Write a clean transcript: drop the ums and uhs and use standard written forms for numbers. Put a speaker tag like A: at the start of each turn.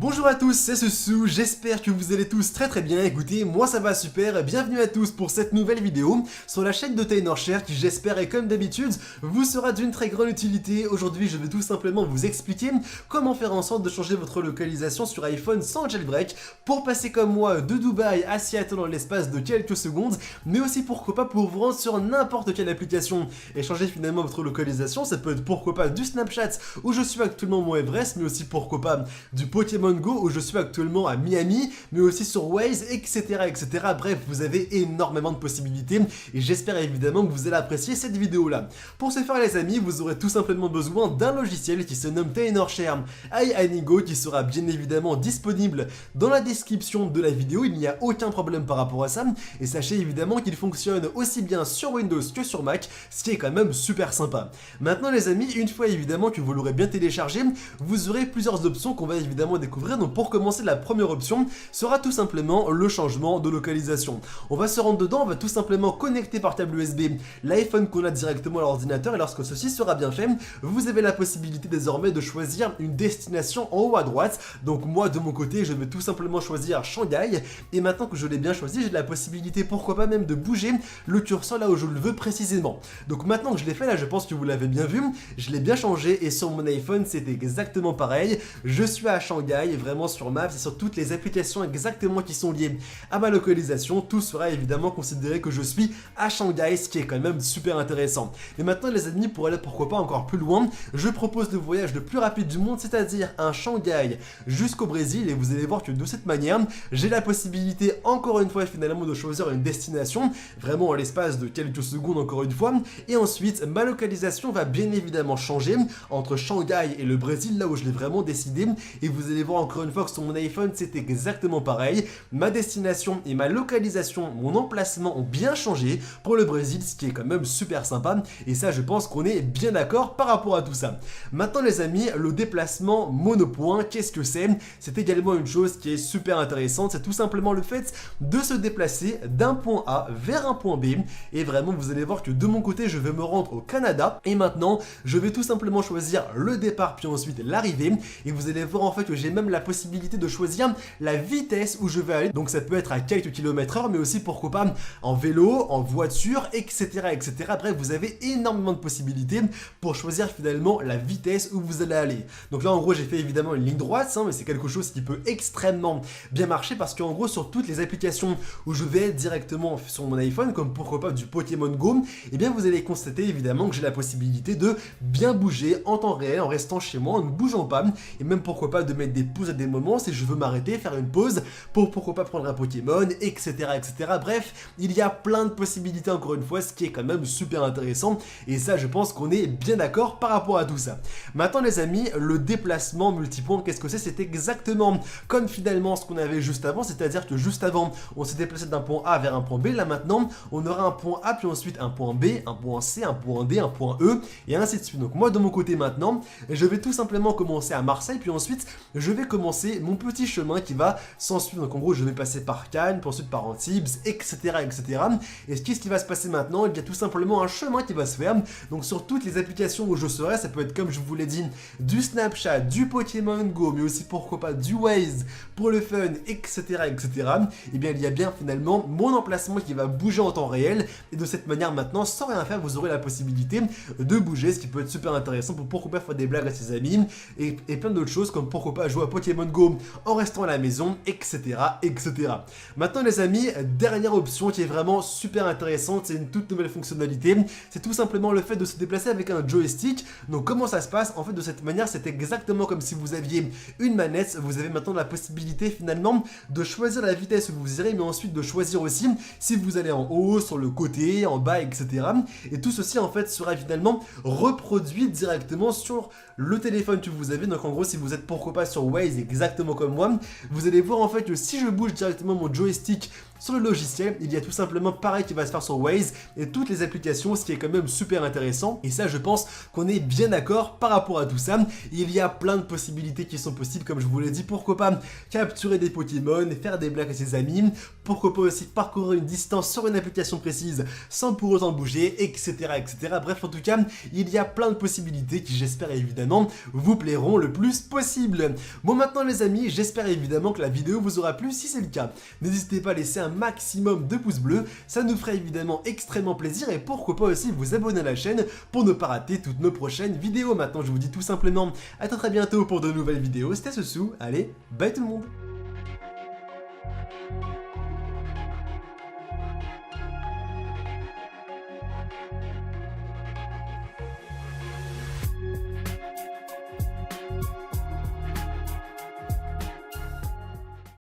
A: Bonjour à tous, c'est Susu, j'espère que vous allez tous très bien. Écoutez, moi ça va super, bienvenue à tous pour cette nouvelle vidéo sur la chaîne de Tenorshare qui, j'espère, et comme d'habitude, vous sera d'une très grande utilité. Aujourd'hui, je vais tout simplement vous expliquer comment faire en sorte de changer votre localisation sur iPhone sans jailbreak pour passer comme moi de Dubaï à Seattle dans l'espace de quelques secondes, mais aussi pourquoi pas pour vous rendre sur n'importe quelle application et changer finalement votre localisation. Ça peut être pourquoi pas du Snapchat où je suis actuellement au Mont Everest, mais aussi pourquoi pas du Pokémon Go où je suis actuellement à Miami, mais aussi sur Waze, etc. Bref, vous avez énormément de possibilités et j'espère évidemment que vous allez apprécier cette vidéo là. Pour ce faire les amis, vous aurez tout simplement besoin d'un logiciel qui se nomme Tenorshare iAnyGo qui sera bien évidemment disponible dans la description de la vidéo. Il n'y a aucun problème par rapport à ça et sachez évidemment qu'il fonctionne aussi bien sur Windows que sur Mac, ce qui est quand même super sympa. Maintenant les amis, une fois évidemment que vous l'aurez bien téléchargé, vous aurez plusieurs options qu'on va évidemment découvrir. Donc pour commencer, la première option sera tout simplement le changement de localisation. On va se rendre dedans, on va tout simplement connecter par câble USB l'iPhone qu'on a directement à l'ordinateur et lorsque ceci sera bien fait, vous avez la possibilité désormais de choisir une destination en haut à droite. Donc moi de mon côté, je vais tout simplement choisir Shanghai et maintenant que je l'ai bien choisi, j'ai la possibilité pourquoi pas même de bouger le curseur là où je le veux précisément. Donc maintenant que je l'ai fait là, je pense que vous l'avez bien vu, je l'ai bien changé et sur mon iPhone c'est exactement pareil. Je suis à Shanghai, vraiment sur Maps et sur toutes les applications exactement qui sont liées à ma localisation, tout sera évidemment considéré que je suis à Shanghai, ce qui est quand même super intéressant. Et maintenant les amis, pour aller pourquoi pas encore plus loin, je propose le voyage le plus rapide du monde, c'est-à-dire un Shanghai jusqu'au Brésil et vous allez voir que de cette manière, j'ai la possibilité encore une fois finalement de choisir une destination, vraiment en l'espace de quelques secondes encore une fois, et ensuite ma localisation va bien évidemment changer entre Shanghai et le Brésil, là où je l'ai vraiment décidé, et vous allez voir encore une fois que sur mon iPhone c'est exactement pareil. Ma destination et ma localisation, mon emplacement ont bien changé pour le Brésil, ce qui est quand même super sympa et ça je pense qu'on est bien d'accord par rapport à tout ça. Maintenant les amis, le déplacement monopoint, qu'est-ce que c'est? C'est également une chose qui est super intéressante, c'est tout simplement le fait de se déplacer d'un point A vers un point B et vraiment vous allez voir que de mon côté je vais me rendre au Canada et maintenant je vais tout simplement choisir le départ puis ensuite l'arrivée et vous allez voir en fait que j'ai même la possibilité de choisir la vitesse où je vais aller, donc ça peut être à quelques kilomètres/heure mais aussi pourquoi pas en vélo, en voiture, etc. Bref, vous avez énormément de possibilités pour choisir finalement la vitesse où vous allez aller. Donc là en gros j'ai fait évidemment une ligne droite, mais c'est quelque chose qui peut extrêmement bien marcher parce qu'en gros sur toutes les applications où je vais directement sur mon iPhone, comme pourquoi pas du Pokémon Go, et bien vous allez constater évidemment que j'ai la possibilité de bien bouger en temps réel en restant chez moi, en ne bougeant pas, et même pourquoi pas de mettre des pauses à des moments si je veux m'arrêter, faire une pause pour pourquoi pas prendre un Pokémon, etc. Bref, il y a plein de possibilités encore une fois, ce qui est quand même super intéressant et ça je pense qu'on est bien d'accord par rapport à tout ça. Maintenant les amis, le déplacement multipoint, qu'est-ce que c'est? C'est exactement comme finalement ce qu'on avait juste avant, c'est-à-dire que juste avant on s'est déplacé d'un point A vers un point B, là maintenant on aura un point A puis ensuite un point B, un point C, un point D, un point E et ainsi de suite. Donc moi de mon côté maintenant, je vais tout simplement commencer à Marseille puis ensuite je vais commencer mon petit chemin qui va s'ensuivre. Donc en gros je vais passer par Cannes, puis ensuite par Antibes, etc. Et qu'est-ce qui va se passer maintenant? Il y a tout simplement un chemin qui va se faire. Donc sur toutes les applications où je serai, ça peut être comme je vous l'ai dit, du Snapchat, du Pokémon Go, mais aussi pourquoi pas du Waze pour le fun, etc. Et bien il y a bien finalement mon emplacement qui va bouger en temps réel et de cette manière maintenant sans rien faire vous aurez la possibilité de bouger, ce qui peut être super intéressant pour pourquoi pas faire des blagues à ses amis et plein d'autres choses comme pourquoi pas jouer à Pokémon Go en restant à la maison, etc. Maintenant les amis, dernière option qui est vraiment super intéressante, c'est une toute nouvelle fonctionnalité, c'est tout simplement le fait de se déplacer avec un joystick. Donc comment ça se passe? En fait de cette manière c'est exactement comme si vous aviez une manette, vous avez maintenant la possibilité finalement de choisir la vitesse où vous irez mais ensuite de choisir aussi si vous allez en haut, sur le côté, en bas, etc. Et tout ceci en fait sera finalement reproduit directement sur le téléphone que vous avez. Donc en gros si vous êtes pourquoi pas sur Waze exactement comme moi, vous allez voir en fait que si je bouge directement mon joystick sur le logiciel, il y a tout simplement pareil qui va se faire sur Waze et toutes les applications, ce qui est quand même super intéressant. Et ça, je pense qu'on est bien d'accord par rapport à tout ça. Il y a plein de possibilités qui sont possibles, comme je vous l'ai dit. Pourquoi pas capturer des Pokémon, faire des blagues à ses amis, pourquoi pas aussi parcourir une distance sur une application précise sans pour autant bouger, etc., etc. Bref, en tout cas, il y a plein de possibilités qui, j'espère évidemment, vous plairont le plus possible. Bon, maintenant les amis, j'espère évidemment que la vidéo vous aura plu. Si c'est le cas, n'hésitez pas à laisser un maximum de pouces bleus, ça nous ferait évidemment extrêmement plaisir, et pourquoi pas aussi vous abonner à la chaîne pour ne pas rater toutes nos prochaines vidéos. Maintenant, je vous dis tout simplement à très bientôt pour de nouvelles vidéos. C'était Sous, allez, bye tout le monde.